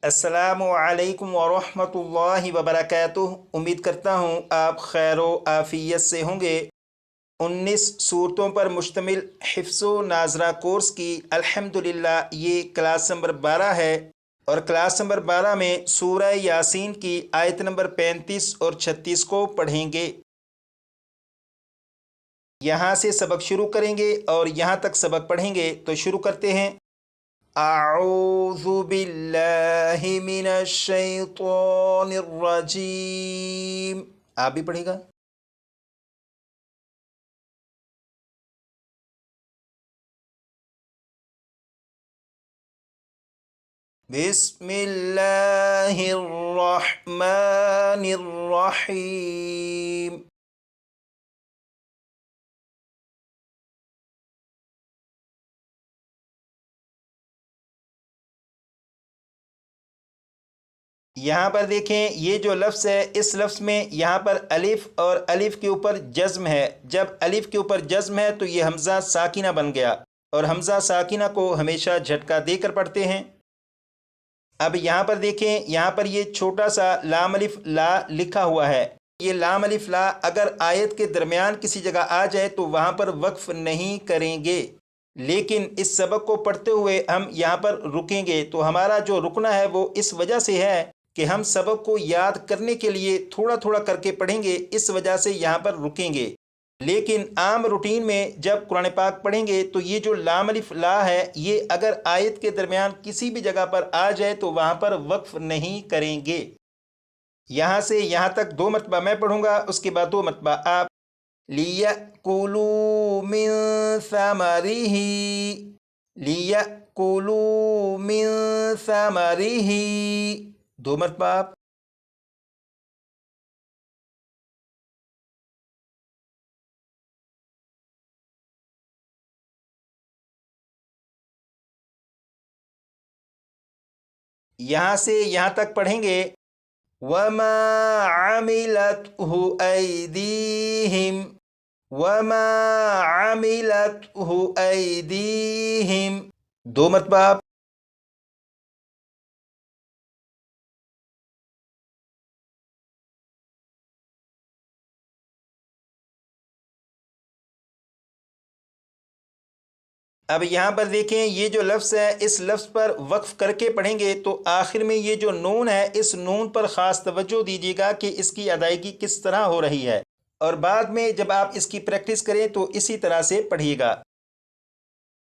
अस्सलामु अलैकुम वरहमतुल्लाहि वबरकातुह। उम्मीद करता हूँ आप खैर व आफियत से होंगे। 19 सूरतों पर मुश्तमिल हिफ्ज़ो नाज़रा कोर्स की अल्हम्दुलिल्लाह ये क्लास नंबर 12 है, और क्लास नंबर 12 में सूरह यासीन की आयत नंबर 35 और 36 को पढ़ेंगे। यहाँ से सबक शुरू करेंगे और यहाँ तक सबक पढ़ेंगे। तो शुरू करते हैं। अऊज़ु बिल्लाहि मिनश शैतानिर रजीम। आप भी पढ़ेगा। बिस्मिल्लाहिर रहमानिर रहीम। यहाँ पर देखें, ये जो लफ्ज़ है, इस लफ्ज़ में यहाँ पर अलिफ और अलिफ के ऊपर जज़्म है। जब अलिफ के ऊपर जज़्म है तो ये हमज़ा साकिना बन गया, और हमज़ा साकिना को हमेशा झटका देकर पढ़ते हैं। अब यहाँ पर देखें, यहाँ पर ये छोटा सा लाम अलिफ ला लिखा हुआ है। ये लाम अलिफ ला अगर आयत के दरमियान किसी जगह आ जाए तो वहाँ पर वक्फ नहीं करेंगे, लेकिन इस सबक को पढ़ते हुए हम यहाँ पर रुकेंगे। तो हमारा जो रुकना है वो इस वजह से है कि हम सबक को याद करने के लिए थोड़ा थोड़ा करके पढ़ेंगे, इस वजह से यहाँ पर रुकेंगे। लेकिन आम रूटीन में जब कुरान पाक पढ़ेंगे तो ये जो लाम अलिफ ला है, ये अगर आयत के दरमियान किसी भी जगह पर आ जाए तो वहाँ पर वक्फ नहीं करेंगे। यहाँ से यहाँ तक 2 मरतबा मैं पढ़ूँगा, उसके बाद 2 मरतबा आप। लियकुलू मिन समरिही, लियकुलू मिन समरिही, 2 मरतबा आप। यहाँ से यहाँ तक पढ़ेंगे। वमा आमिलतहु ऐदीहिम, वमा आमिलतहु ऐदीहिम, 2 मरतबा आप। अब यहाँ पर देखें, ये जो लफ्ज़ है, इस लफ्ज़ पर वक्फ़ करके पढ़ेंगे तो आखिर में ये जो नून है, इस नून पर ख़ास तवज्जो दीजिएगा कि इसकी अदायगी किस तरह हो रही है, और बाद में जब आप इसकी प्रैक्टिस करें तो इसी तरह से पढ़िएगा।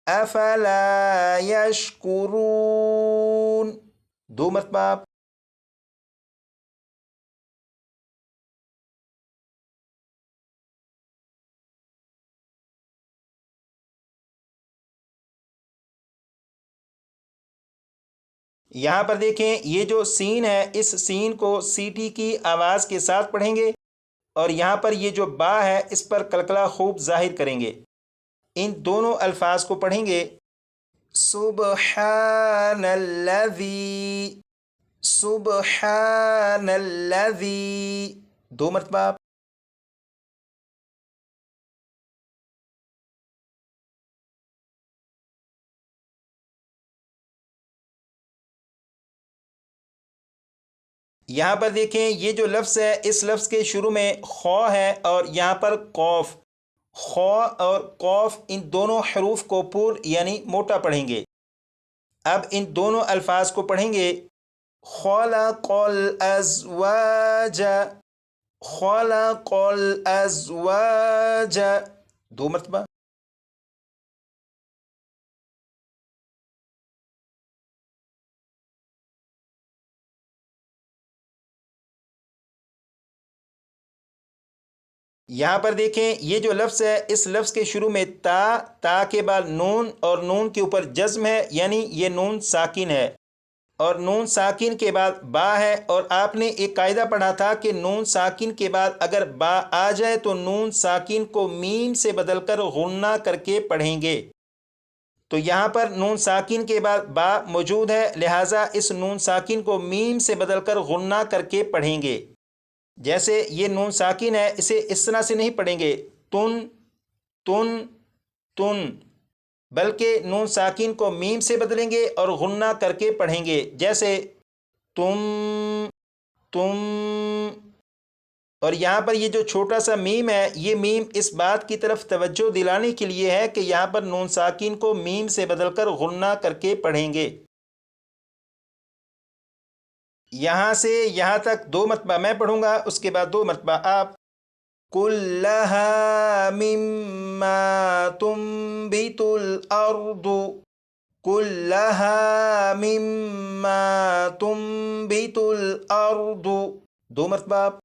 अफला यशकुरून, 2 मरतबा आप। यहाँ पर देखें, ये जो सीन है, इस सीन को सीटी की आवाज़ के साथ पढ़ेंगे, और यहाँ पर ये जो बा है, इस पर कलकला खूब ज़ाहिर करेंगे। इन दोनों अल्फाज को पढ़ेंगे। सुबहानल्लज़ी, सुबहानल्लज़ी, 2 मरतबा आप। यहाँ पर देखें, ये जो लफ्ज़ है, इस लफ्ज़ के शुरू में खौ है और यहाँ पर कौफ। खौ और कौफ, इन दोनों हरूफ को पुर यानी मोटा पढ़ेंगे। अब इन दोनों अल्फाज को पढ़ेंगे। खलक़ल अज़वाज, खलक़ल अज़वाज, 2 मरतबा। यहाँ पर देखें, ये जो लफ्ज़ है, इस लफ्ज़ के शुरू में ता, ता के बाद नून, और नून के ऊपर जज़्म है, यानी ये नून साकिन है, और नून साकिन के बाद बा है। और आपने एक कायदा पढ़ा था कि नून साकिन के बाद अगर बा आ जाए तो नून साकिन को मीम से बदलकर गुन्ना करके पढ़ेंगे। तो यहाँ पर नून साकिन के बाद बा मौजूद है, लिहाजा इस नून साकिन को मीम से बदलकर गुन्ना करके पढ़ेंगे। जैसे ये नून साकिन है, इसे इस तरह से नहीं पढ़ेंगे तुन तुन तुन, बल्कि नून साकिन को मीम से बदलेंगे और गुन्ना करके पढ़ेंगे। जैसे تم تم اور یہاں پر یہ جو چھوٹا سا میم ہے، یہ میم اس بات کی طرف توجہ دلانے کے لیے ہے کہ یہاں پر نون ساکن کو میم سے بدل کر غنہ کر کے پڑھیں گے۔ یہاں سے یہاں تک 2 مرتبہ میں پڑھوں گا، اس کے بعد 2 مرتبہ آپ۔ کلھا مما تنبت الارض، کلھا مما تنبت الارض، 2 مرتبہ آپ۔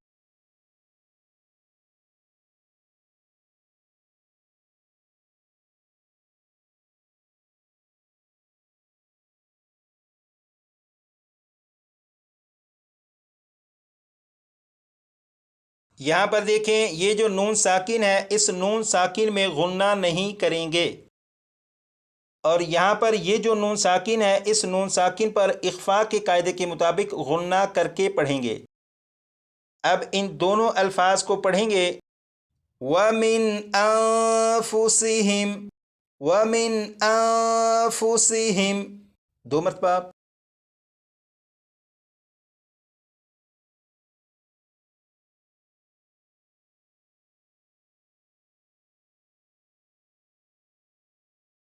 یہاں پر دیکھیں یہ جو نون ساکن ہے، اس نون ساکن میں غنہ نہیں کریں گے، اور یہاں پر یہ جو نون ساکن ہے، اس نون ساکن پر اخفاء کے قاعدے کے مطابق غنہ کر کے پڑھیں گے۔ اب ان دونوں الفاظ کو پڑھیں گے، وَمِنْ أَنفُسِهِمْ، وَمِنْ أَنفُسِهِمْ، 2 مرتبہ آپ۔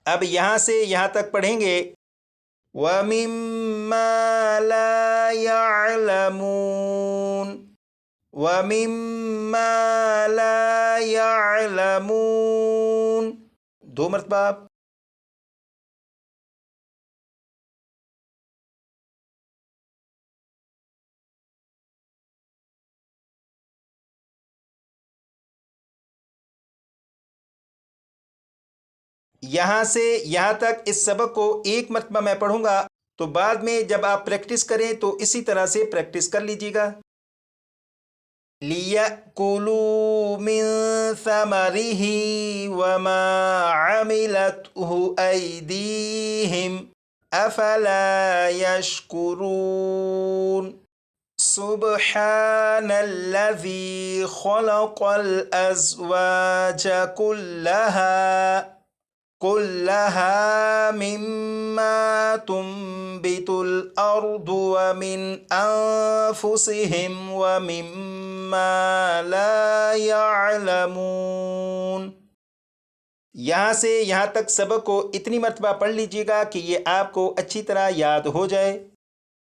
اب یہاں سے یہاں تک پڑھیں گے، وَمِمَّا لَا يَعْلَمُونَ، وَمِمَّا لَا يَعْلَمُونَ، 2 مرتبہ آپ۔ یہاں سے یہاں تک اس سبق کو 1 مرتبہ میں پڑھوں گا، تو بعد میں جب آپ پریکٹس کریں تو اسی طرح سے پریکٹس کر لیجیے گا۔ لِيَأْكُلُوا مِن ثَمَرِهِ وَمَا عَمِلَتْهُ أَيْدِيهِمْ أَفَلَا يَشْكُرُونَ سُبْحَانَ الَّذِي خَلَقَ الْأَزْوَاجَ كُلَّهَا مِمَّا تُنبِتُ الْأَرْضُ وَمِنْ أَنفُسِهِمْ وَمِمَّا لَا يَعْلَمُونَ۔ یہاں سے یہاں تک سبق کو اتنی مرتبہ پڑھ لیجیے گا کہ یہ آپ کو اچھی طرح یاد ہو جائے۔